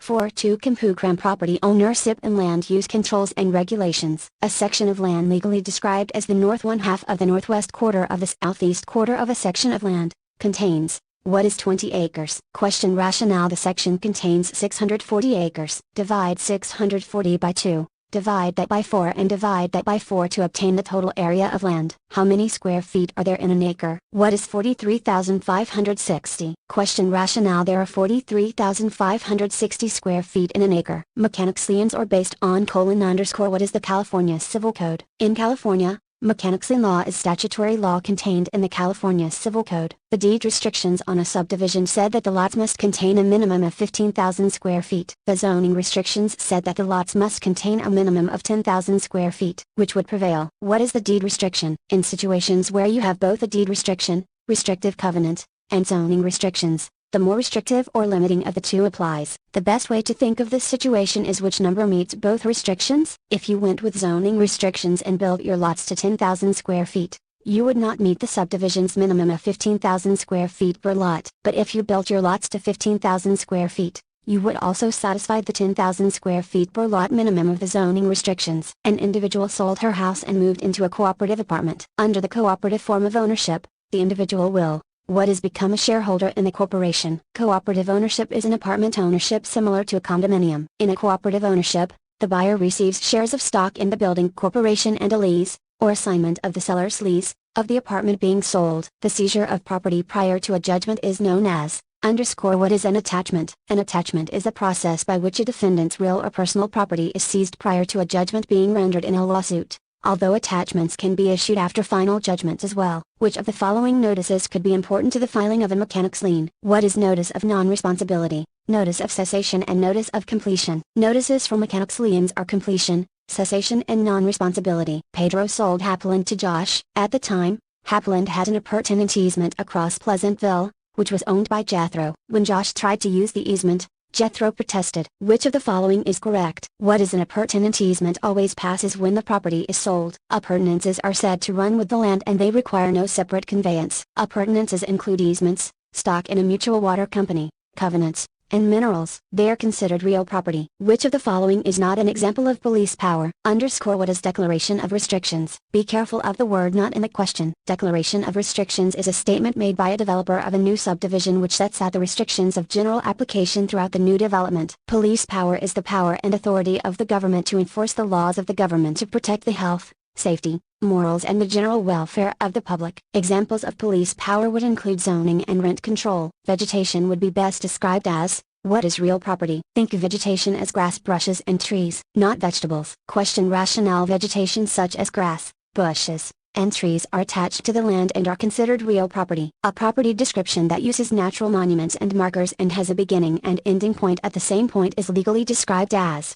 4.2 Compu Property Ownership and Land Use Controls and Regulations. A section of land legally described as the north one half of the northwest quarter of the southeast quarter of a section of land, contains, what is 20 acres? Question rationale. The section contains 640 acres. Divide 640 by 2. Divide that by 4 and divide that by 4 to obtain the total area of land. How many square feet are there in an acre? What is 43,560? Question rationale. There are 43,560 square feet in an acre. Mechanics liens are based on : what is the California Civil Code? In California, mechanics lien law is statutory law contained in the California Civil Code. The deed restrictions on a subdivision said that the lots must contain a minimum of 15,000 square feet. The zoning restrictions said that the lots must contain a minimum of 10,000 square feet. Which would prevail? What is the deed restriction? In situations where you have both a deed restriction, restrictive covenant, and zoning restrictions, the more restrictive or limiting of the two applies. The best way to think of this situation is which number meets both restrictions. If you went with zoning restrictions and built your lots to 10,000 square feet, you would not meet the subdivision's minimum of 15,000 square feet per lot. But if you built your lots to 15,000 square feet, you would also satisfy the 10,000 square feet per lot minimum of the zoning restrictions. An individual sold her house and moved into a cooperative apartment. Under the cooperative form of ownership, the individual will, what is become a shareholder in the corporation. Cooperative ownership is an apartment ownership similar to a condominium. In a cooperative ownership, the buyer receives shares of stock in the building corporation and a lease, or assignment of the seller's lease, of the apartment being sold. The seizure of property prior to a judgment is known as, what is an attachment? An attachment is a process by which a defendant's real or personal property is seized prior to a judgment being rendered in a lawsuit. Although attachments can be issued after final judgments as well. Which of the following notices could be important to the filing of a mechanics lien? What is notice of non-responsibility, notice of cessation and notice of completion? Notices for mechanics liens are completion, cessation and non-responsibility. Pedro sold Hapland to Josh. At the time, Hapland had an appurtenant easement across Pleasantville, which was owned by Jethro. When Josh tried to use the easement, Jethro protested. Which of the following is correct? What is an appurtenant easement? Always passes when the property is sold. Appurtenances are said to run with the land and they require no separate conveyance. Appurtenances include easements, stock in a mutual water company, covenants, and minerals. They are considered real property. Which of the following is not an example of police power? What is declaration of restrictions? Be careful of the word not in the question. Declaration of restrictions is a statement made by a developer of a new subdivision which sets out the restrictions of general application throughout the new development. Police power is the power and authority of the government to enforce the laws of the government to protect the health, safety, morals and the general welfare of the public. Examples of police power would include zoning and rent control. Vegetation would be best described as, what is real property? Think of vegetation as grass, bushes and trees, not vegetables. Question rationale. Vegetation such as grass, bushes, and trees are attached to the land and are considered real property. A property description that uses natural monuments and markers and has a beginning and ending point at the same point is legally described as,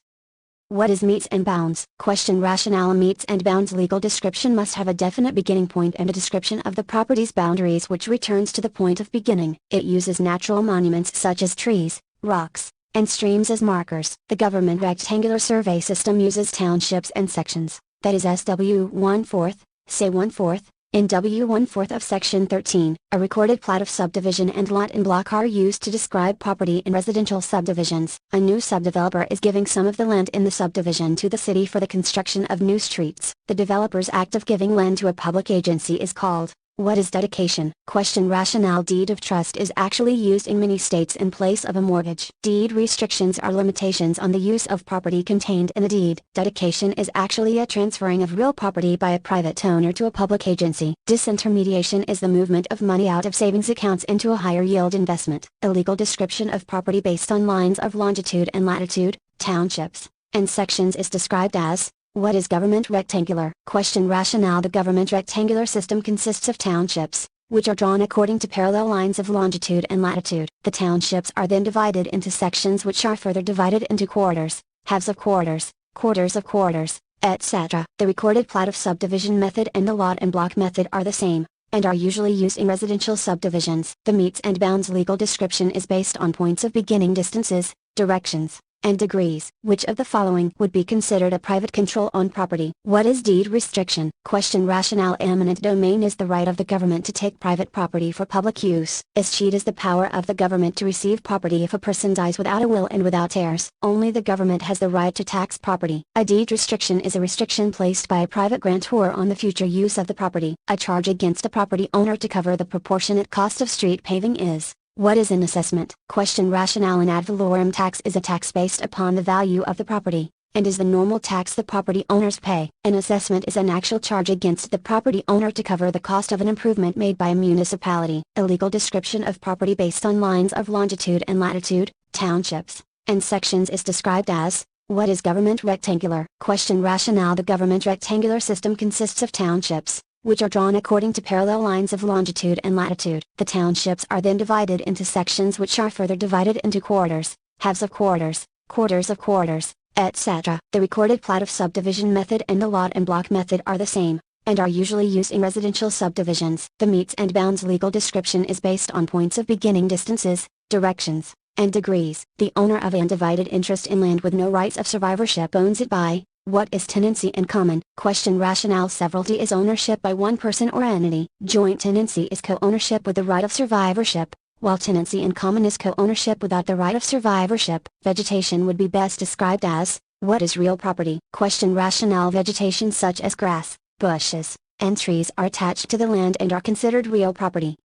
what is metes and bounds? Question rationale. A metes and bounds legal description must have a definite beginning point and a description of the property's boundaries which returns to the point of beginning. It uses natural monuments such as trees, rocks, and streams as markers. The government rectangular survey system uses townships and sections, that is SW 1/4, say 1/4, in W 1/4 of Section 13, a recorded plat of subdivision and lot and block are used to describe property in residential subdivisions. A new subdeveloper is giving some of the land in the subdivision to the city for the construction of new streets. The developer's act of giving land to a public agency is called, what is dedication? Question rationale. Deed of trust is actually used in many states in place of a mortgage. Deed restrictions are limitations on the use of property contained in a deed. Dedication is actually a transferring of real property by a private owner to a public agency. Disintermediation is the movement of money out of savings accounts into a higher yield investment. A legal description of property based on lines of longitude and latitude, townships, and sections is described as, what is government rectangular? Question rationale. The government rectangular system consists of townships, which are drawn according to parallel lines of longitude and latitude. The townships are then divided into sections which are further divided into quarters, halves of quarters, quarters of quarters, etc. The recorded plat of subdivision method and the lot and block method are the same, and are usually used in residential subdivisions. The metes and bounds legal description is based on points of beginning, distances, directions, and degrees. Which of the following would be considered a private control on property? What is deed restriction? Question rationale. Eminent domain is the right of the government to take private property for public use. Escheat is the power of the government to receive property if a person dies without a will and without heirs. Only the government has the right to tax property. A deed restriction is a restriction placed by a private grantor on the future use of the property. A charge against a property owner to cover the proportionate cost of street paving is. What is an assessment? Question rationale. An ad valorem tax is a tax based upon the value of the property, and is the normal tax the property owners pay. An assessment is an actual charge against the property owner to cover the cost of an improvement made by a municipality. A legal description of property based on lines of longitude and latitude, townships, and sections is described as. What is government rectangular? Question rationale. The government rectangular system consists of townships, which are drawn according to parallel lines of longitude and latitude. The townships are then divided into sections which are further divided into quarters, halves of quarters, quarters of quarters, etc. The recorded plat of subdivision method and the lot and block method are the same, and are usually used in residential subdivisions. The metes and bounds legal description is based on points of beginning, distances, directions, and degrees. The owner of an undivided interest in land with no rights of survivorship owns it by. What is tenancy in common? Question rationale. Severalty is ownership by one person or entity. Joint tenancy is co-ownership with the right of survivorship, while tenancy in common is co-ownership without the right of survivorship. Vegetation would be best described as. What is real property? Question rationale. Vegetation such as grass, bushes, and trees are attached to the land and are considered real property.